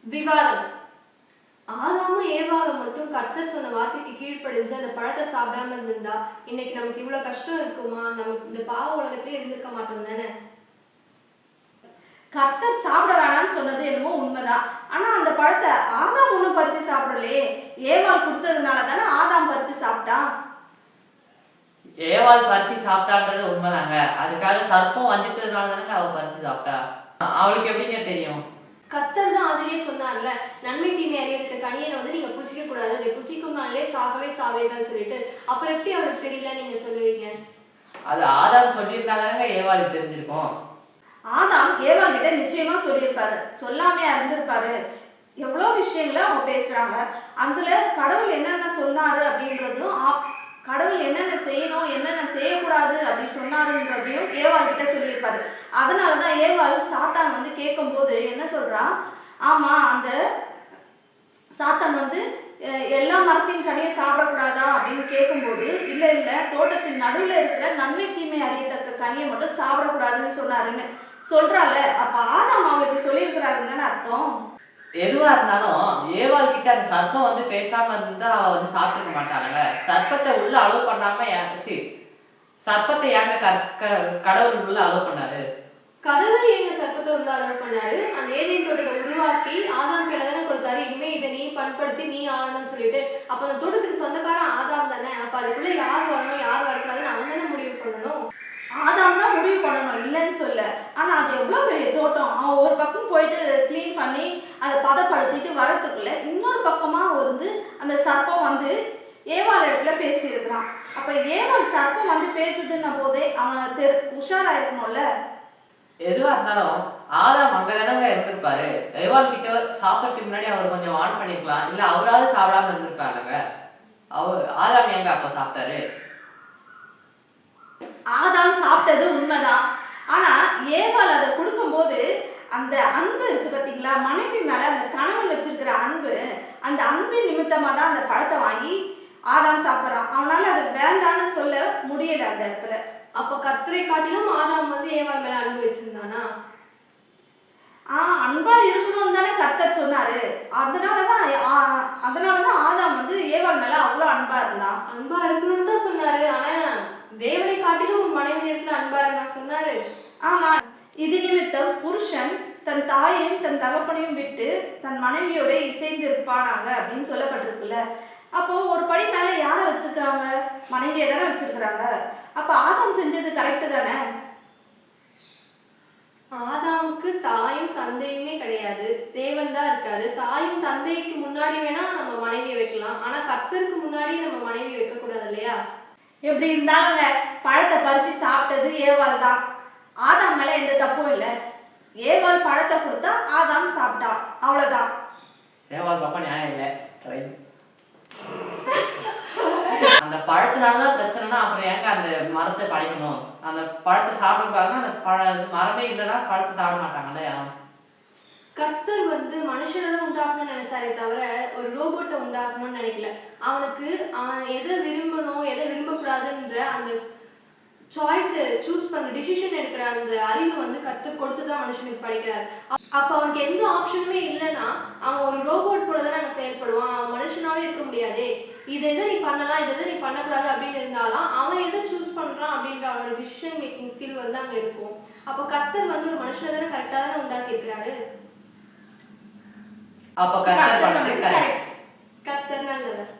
விவாதம். ஆதாமும் ஏவாளும் மட்டும் கர்த்தர் சொன்ன வார்த்தைக்கு கீழ்ப்படிஞ்சு அந்த பழத்தை சாப்பிடாம இருந்திருந்தா இன்னைக்கு நமக்கு இவ்வளவு கஷ்டம் இருக்குமா? நம்ம இந்த பாவ உலகத்திலே இருந்திருக்க மாட்டோம் தானே. கர்த்தர் சாப்பிட வேணாம்னு சொன்னது என்னமோ உண்மைதான். ஆனா அந்த பழத்தை ஆதாம் ஒன்றும் பறிச்சு சாப்பிடலையே. ஏவாள் கொடுத்ததுனால தானே ஆதாம் பறிச்சு சாப்பிட்டான். ஏவாள் பறிச்சு சாப்பிட்டான்றது உண்மைதாங்க. அதுக்காக சர்ப்பம் வஞ்சித்ததுனால தானே அவ பறிச்சு சாப்பிட்டா. அவளுக்கு எப்படிங்க தெரியும்? கர்த்தர் தான் அதிலே சொன்னார்ல, நன்மை தீமை அறியறதுக்கு கனியனை வந்து நீங்க புசிக்க கூடாது, அதை புசிக்கும்னாலே சாகவே சாவேதான் சொல்லிட்டு. அப்புறம் எப்படி அவளுக்கு தெரியல நீங்க சொல்லுவீங்க? அது ஆதாம் சொல்லியிருந்தாங்க ஏவாளுக்கு தெரிஞ்சிருக்கும். ஆதாம் ஏவாள் கிட்ட நிச்சயமா சொல்லியிருப்பாரு, சொல்லாமையா இருந்திருப்பாரு. எவ்வளோ விஷயங்களை அவங்க பேசுறாங்க. அதுல கடவுள் என்னென்ன சொன்னாரு அப்படின்றதும் கடவுள் என்னென்ன செய்யணும் என்னென்ன செய்யக்கூடாது அப்படி சொன்னாருன்றதையும் ஏவாள் கிட்ட சொல்லியிருப்பாரு. அதனாலதான் ஏவாள் சாத்தான் வந்து கேட்கும் போது என்ன சொல்றான், ஆமா அந்த சாத்தான் வந்து எல்லா மரத்தின் கனியும் சாப்பிடக்கூடாதா அப்படின்னு கேட்கும்போது, இல்ல இல்ல தோட்டத்தின் நடுவில் இருக்கிற நன்மை தீமை அறியத்தக்க கனியை மட்டும் சாப்பிடக்கூடாதுன்னு சொன்னாருன்னு சொல்றால. அப்ப ஆதாம் அவளுக்கு சொல்லியிருக்கிறாருன்னு தானே அர்த்தம். எதுவா இருந்தாலும் ஏவாள் கிட்ட அந்த சர்ப்பம் வந்து பேசாம இருந்தா அவ வந்து சாப்பிட்டுக்க மாட்டாங்க. சர்ப்பத்தை உள்ள அலோவ் பண்ணாம சர்ப்பத்தை ஏங்க கடவுள் உள்ள அலோவ் பண்ணாரு? கடவுள் எங்க சர்ப்பத்தை உள்ள அலோவ் பண்ணாரு? அந்த ஏதேன் தோட்டத்தை உருவாக்கி ஆதாம் கையில தானே கொடுத்தாரு, இனிமே இதை நீ பண்படுத்தி நீ ஆளணும்னு சொல்லிட்டு. அப்ப அந்த தோட்டத்துக்கு சொந்தக்காரன் ஆதாம் தானே. அப்ப அதுக்குள்ள யார் வரணும் யார் வரக்கூடாதுன்னு அவன் தானே முடிவு பண்ணணும். ஆதாம் தான் முடிவு பண்ணணும், இல்லைன்னு சொல்ல. ஆனா அது எவ்வளவு பெரிய தோட்டம். அவன் ஒரு பக்கம் போயிட்டு கிளீன் பண்ணி அதை பதப்படுத்திட்டு வரத்துக்குள்ள இன்னொரு பக்கமா வந்து அந்த சர்ப்பம் வந்து ஏவாள் இடத்துல பேசியிருக்கிறான். அப்ப ஏவாள் சர்ப்பம் வந்து பேசுதுன்ன போதே அவன் உஷாரா இருக்கணும்ல. எதுவா இருந்தாலும் ஆதாம் அங்கதானங்க இருந்திருப்பாரு. ஏவாள் கிட்ட சாப்பிட்றதுக்கு முன்னாடி அவர் கொஞ்சம் வான் பண்ணிருக்கலாம், இல்ல அவராவது சாப்பிடாம இருந்திருக்காங்க. ஆதாம் எங்க அப்ப சாப்பிட்டாரு? ஆதாம் சாப்பிட்டது உண்மைதான். ஆனா ஏவாள் அதை கொடுக்கும்போது அந்த அன்பு இருக்கு பார்த்தீங்களா, மனைவி மேல அந்த கணவன் வச்சிருக்கிற அன்பு, அந்த அன்பின் நிமித்தமா தான் அந்த பழத்தை வாங்கி ஆதாம் சாப்பிட்றான். அவனால அது வேண்டான்னு சொல்ல முடியல அந்த இடத்துல. அப்ப கர்த்தரை காட்டிலும் ஆதாம் வந்து ஏவாள் மேல அன்பு வச்சிருந்தானா? அன்பா இருக்கணும்னு தானே கர்த்தர் சொன்னாரு. அதனாலதான் ஆதாம் வந்து ஏவாள் மேல அவ்வளவு அன்பா இருந்தான். அன்பா இருக்கணும்னு தான் சொன்னாரு. ஆனா தேவனை காட்டிலும் உன் மனைவி நேரத்துல அன்பா இருக்க சொன்னாரு. ஆமா, இது நிமித்தம் புருஷன் தன் தாயையும் தன் தகப்பனையும் விட்டு தன் மனைவியோட இசைந்து இருப்பானாங்க அப்படின்னு சொல்லப்பட்டிருக்குல்ல. அப்போ ஒரு படி மேல யாரை வச்சிருக்கிறாங்க? மனைவியை தானே வச்சிருக்கிறாங்க. அப்ப ஆதாம் செஞ்சது கரெக்டு தானே. ஆதாமுக்கு தாயும் தந்தையுமே கிடையாது, தேவன் தான் இருக்காரு. தாயும் தந்தைக்கு முன்னாடி வேணா நம்ம மனைவியை வைக்கலாம், ஆனா கர்த்தருக்கு முன்னாடி நம்ம மனைவி வைக்க கூடாது இல்லையா? எப்படி இருந்தாலுங்க பழத்தை பறிச்சு சாப்பிட்டது ஏவாள் தான். ஆதாம் மேல எந்த தப்பும் இல்லை. ஏவாள் பழத்தை கொடுத்தா ஆதாம் சாப்பிட்டா, அவ்வளவுதான். ஏவாள் பக்கம் நியாயம் இல்லை. அந்த பழத்தினாலதான் பிரச்சனைனா அப்புறம் ஏங்க அந்த மரத்தை படைக்கணும்? அந்த பழத்தை சாப்பிடக்கூடாதுன்னா அந்த மரமே இல்லைன்னா பழத்தை சாப்பிட மாட்டாங்கல்ல யாரும். கர்த்தர் வந்து மனுஷனை தான் உண்டாக்கணும்னு நினைச்சாரே தவிர ஒரு ரோபோட்டை உண்டாக்கணும்னு நினைக்கல. அவனுக்கு அவன் எதை விரும்பணும் எதை விரும்பக்கூடாதுன்ற அந்த சாய்ஸ் சூஸ் பண்ண டிசிஷன் எடுக்கிற அந்த அறிவு வந்து கர்த்தர் கொடுத்துதான் மனுஷனுக்கு படிக்கிறார். அப்ப அவனுக்கு எந்த ஆப்ஷனுமே இல்லைன்னா அவன் ஒரு ரோபோட் கூட தானே அவன் செயல்படுவான். அவன் மனுஷனாவே இருக்க முடியாது. இதை எதை நீ பண்ணலாம் இதை நீ பண்ணக்கூடாது அப்படின்னு இருந்தாலும் அவன் எதை சூஸ் பண்றான் அப்படின்ற அவனோட டிசிஷன் மேக்கிங் ஸ்கில் வந்து அங்க இருக்கும். அப்ப கர்த்தர் வந்து ஒரு மனுஷனை தானே கரெக்டா தானே உண்டாக்கி இருக்கிறாரு. அப்ப கர்த்தர் பண்ணது கரெக்ட். கர்த்தர் நல்லவர்.